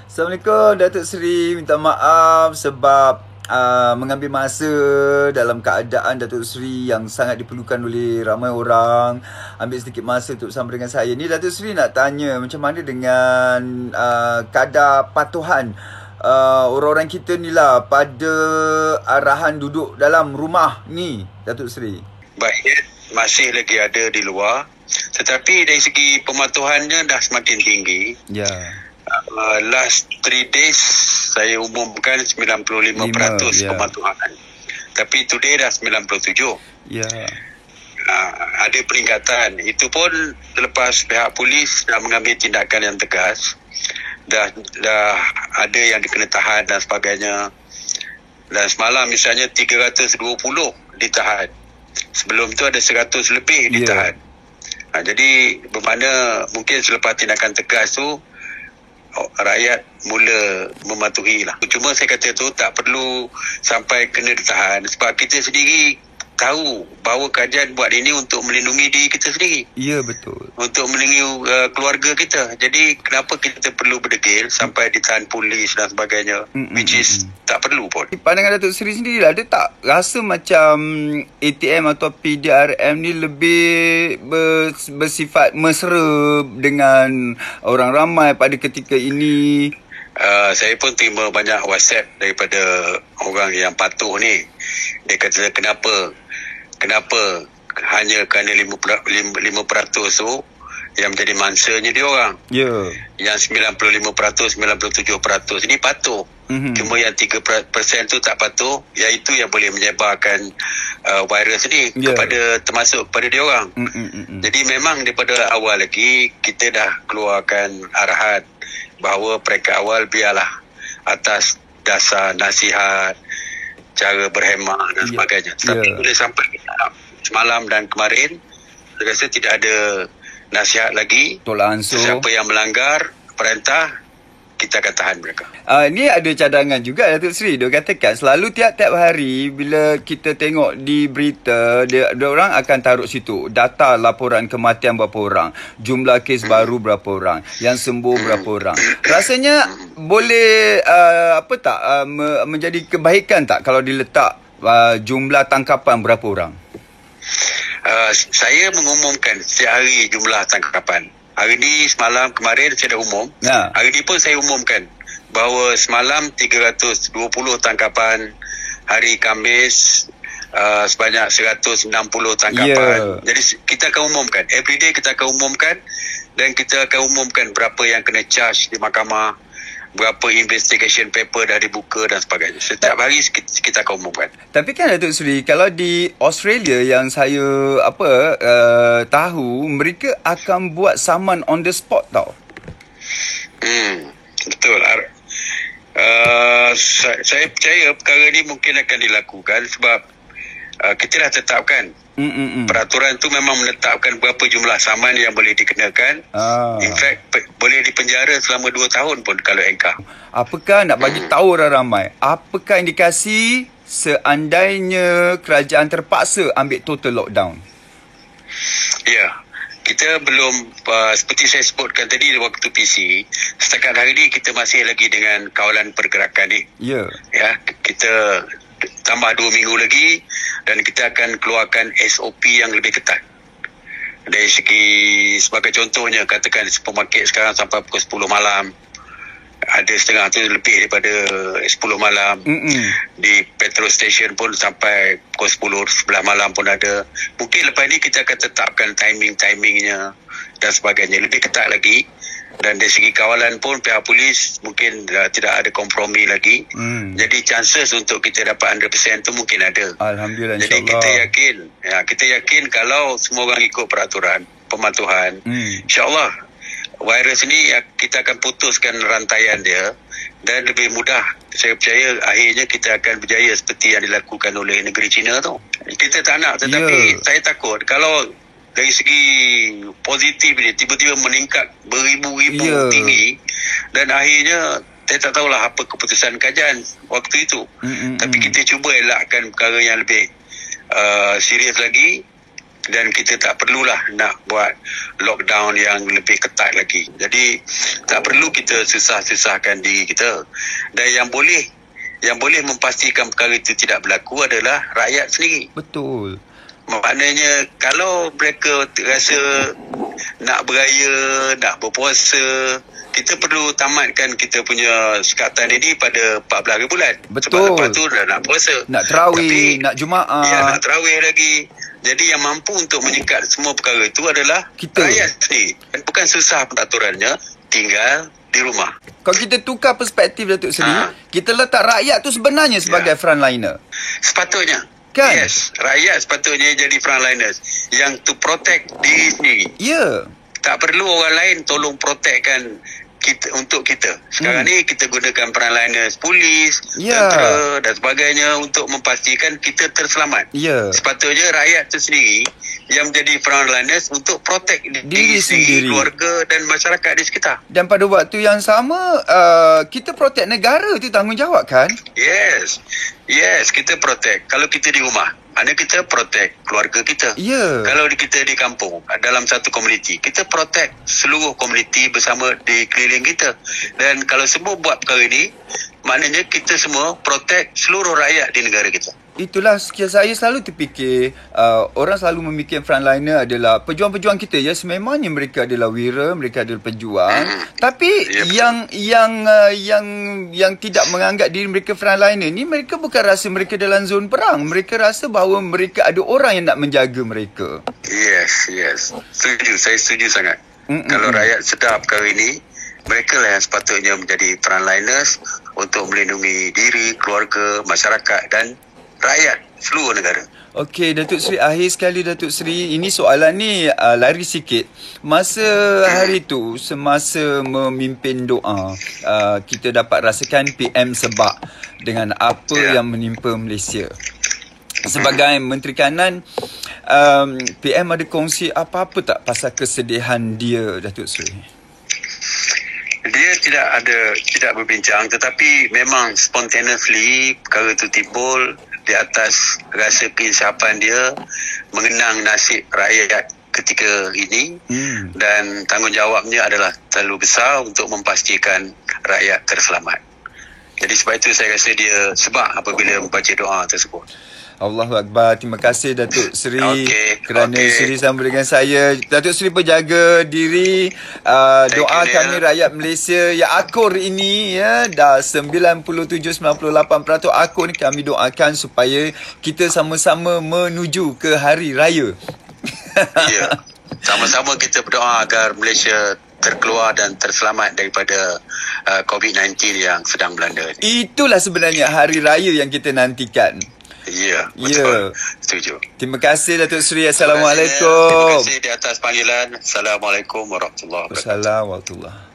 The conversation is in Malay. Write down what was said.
Assalamualaikum Datuk Seri. Minta maaf sebab mengambil masa dalam keadaan Datuk Seri yang sangat diperlukan oleh ramai orang. Ambil sedikit masa untuk bersama dengan saya. Ni Datuk Seri nak tanya macam mana dengan kadar patuhan orang-orang kita ni lah pada arahan duduk dalam rumah ni, Datuk Seri. Baik, masih lagi ada di luar. Tetapi dari segi pematuhannya dah semakin tinggi. Ya. Last 3 days saya umumkan 95% pematuhan. Tapi today dah 97. Ya. Ada peningkatan. Itu pun selepas pihak polis dah mengambil tindakan yang tegas. Dah ada yang dikena tahan dan sebagainya. Dan semalam misalnya 320 ditahan. Sebelum tu ada 100 lebih ditahan. Jadi bermakna mungkin selepas tindakan tegas tu rakyat mula mematuhi lah. Cuma saya kata tu tak perlu sampai kena ditahan sebab kita sendiri tahu bahawa kerajaan buat ini untuk melindungi diri kita sendiri. Ya, betul. Untuk melindungi keluarga kita. Jadi kenapa kita perlu berdegil sampai ditahan polis dan sebagainya, which is tak perlu pun. Pandangan Datuk Seri sendirilah, dia tak rasa macam ATM atau PDRM ni lebih bersifat mesra dengan orang ramai pada ketika ini? Saya pun terima banyak WhatsApp daripada orang yang patuh ni. Dia kata kenapa hanya kerana 5% tu yang menjadi mangsanya dia orang. Ya. Yang 95%, 97% ini patuh. Cuma yang 3% tu tak patuh, iaitu yang boleh menyebarkan virus ni termasuk kepada dia orang. Jadi memang daripada awal lagi kita dah keluarkan arahan bahawa peringkat awal biarlah atas dasar nasihat, cara berhemah dan sebagainya. Tapi boleh sampai semalam dan kemarin, saya rasa tidak ada nasihat lagi. Siapa yang melanggar perintah, kita akan tahan mereka. Ni ada cadangan juga Datuk Seri. Dia katakan selalu tiap-tiap hari bila kita tengok di berita, dia orang akan taruh situ data laporan kematian berapa orang, jumlah kes baru berapa orang, yang sembuh berapa orang. Rasanya boleh menjadi kebaikan tak kalau diletak jumlah tangkapan berapa orang? Saya mengumumkan setiap hari jumlah tangkapan. Hari ni semalam kemarin saya dah umum. Hari ni pun saya umumkan bahawa semalam 320 tangkapan, hari Khamis sebanyak 160 tangkapan. Jadi kita akan umumkan. Everyday kita akan umumkan dan kita akan umumkan berapa yang kena charge di mahkamah, berapa investigation paper dah dibuka dan sebagainya. Setiap hari kita akan umumkan. Tapi kan Datuk Seri, kalau di Australia yang saya tahu, mereka akan buat saman on the spot tau. Betul. Saya percaya perkara ni mungkin akan dilakukan sebab kita dah tetapkan. Peraturan tu memang menetapkan berapa jumlah saman yang boleh dikenakan. In fact, boleh dipenjara selama 2 tahun pun kalau engkau. Apakah nak bagi tahu orang ramai, apakah indikasi seandainya kerajaan terpaksa ambil total lockdown? Ya, kita belum seperti saya sebutkan tadi waktu PC, setakat hari ni kita masih lagi dengan kawalan pergerakan ni. Ya, kita tambah 2 minggu lagi dan kita akan keluarkan SOP yang lebih ketat. Dari segi, sebagai contohnya, katakan supermarket sekarang sampai pukul 10 malam. Ada setengah tu lebih daripada 10 malam. Di petrol station pun sampai pukul 10, 11 malam pun ada. Mungkin lepas ni kita akan tetapkan timing-timingnya dan sebagainya. Lebih ketat lagi. Dan dari segi kawalan pun pihak polis mungkin tidak ada kompromi lagi. Jadi chances untuk kita dapat 100% tu mungkin ada. Alhamdulillah, jadi kita yakin kalau semua orang ikut peraturan pematuhan, insyaAllah virus ni kita akan putuskan rantaian dia dan lebih mudah. Saya percaya akhirnya kita akan berjaya seperti yang dilakukan oleh negeri China tu. Kita tak nak, tetapi saya takut kalau dari segi positif ni tiba-tiba meningkat beribu-ribu tinggi dan akhirnya saya tak tahulah apa keputusan kerajaan waktu itu. Tapi kita cuba elakkan perkara yang lebih serius lagi dan kita tak perlulah nak buat lockdown yang lebih ketat lagi. Jadi tak perlu kita susah-susahkan diri kita. Dan yang boleh memastikan perkara itu tidak berlaku adalah rakyat sendiri. Betul. Maknanya kalau mereka rasa nak beraya, nak berpuasa, kita perlu tamatkan kita punya sukatan ini pada 14 hari bulan. Betul. Sebab lepas tu dah nak puasa. Nak tarawih, nak Jumaat. Ya, nak tarawih lagi. Jadi yang mampu untuk menyikat semua perkara itu adalah kita. Rakyat sendiri. Dan bukan susah peraturannya, tinggal di rumah. Kalau kita tukar perspektif Datuk Seri, kita letak rakyat tu sebenarnya sebagai frontliner. Sepatutnya. Kan? Yes, rakyat sepatutnya jadi frontliners yang to protect diri sendiri. Ya. Tak perlu orang lain tolong protectkan kita untuk kita. Sekarang ni kita gunakan frontliners, polis, tentera dan sebagainya untuk memastikan kita terselamat. Ya. Sepatutnya rakyat itu sendiri yang menjadi frontliners untuk protect diri sendiri, keluarga dan masyarakat di sekitar. Dan pada waktu yang sama, kita protect negara tu tanggungjawab kan? Yes, kita protect. Kalau kita di rumah, mana kita protect keluarga kita. Kalau kita di kampung, dalam satu komuniti, kita protect seluruh komuniti bersama di keliling kita. Dan kalau semua buat perkara ini, maknanya kita semua protect seluruh rakyat di negara kita. Itulah saya selalu terfikir, orang selalu memikirkan frontliner adalah pejuang-pejuang kita ya, sememangnya mereka adalah wira, mereka adalah pejuang. Tapi yang tidak menganggap diri mereka frontliner ni, mereka bukan rasa mereka dalam zon perang. Mereka rasa bahawa mereka ada orang yang nak menjaga mereka. Yes. Saya setuju sangat. Kalau rakyat sedar perkara ini, mereka lah yang sepatutnya menjadi frontliners untuk melindungi diri, keluarga, masyarakat dan rakyat seluruh negara. Okey, Datuk Seri, akhir sekali Datuk Seri, ini soalan ni lari sikit. Masa hari tu, semasa memimpin doa, kita dapat rasakan PM sebab dengan apa yang menimpa Malaysia. Sebagai Menteri Kanan, PM ada kongsi apa-apa tak pasal kesedihan dia, Datuk Seri? Dia tidak berbincang, tetapi memang spontaneously perkara itu timbul di atas rasa keinsapan dia mengenang nasib rakyat ketika ini, dan tanggungjawabnya adalah terlalu besar untuk memastikan rakyat terselamat. Jadi sebab itu saya rasa dia sebab apabila membaca doa tersebut. Allahu Akbar. Terima kasih Datuk Seri kerana Seri sama dengan saya. Datuk Seri berjaga diri. Doa kami rakyat Malaysia yang akur ini ya, dah 97-98% akur ni, kami doakan supaya kita sama-sama menuju ke hari raya. Ya. Sama-sama kita berdoa agar Malaysia terkeluar dan terselamat daripada COVID-19 yang sedang melanda. Itulah sebenarnya hari raya yang kita nantikan. Ya, betul. Setuju. Terima kasih Datuk Seri. Assalamualaikum. Terima kasih di atas panggilan. Assalamualaikum warahmatullahi wabarakatuh. Assalamualaikum warahmatullahi.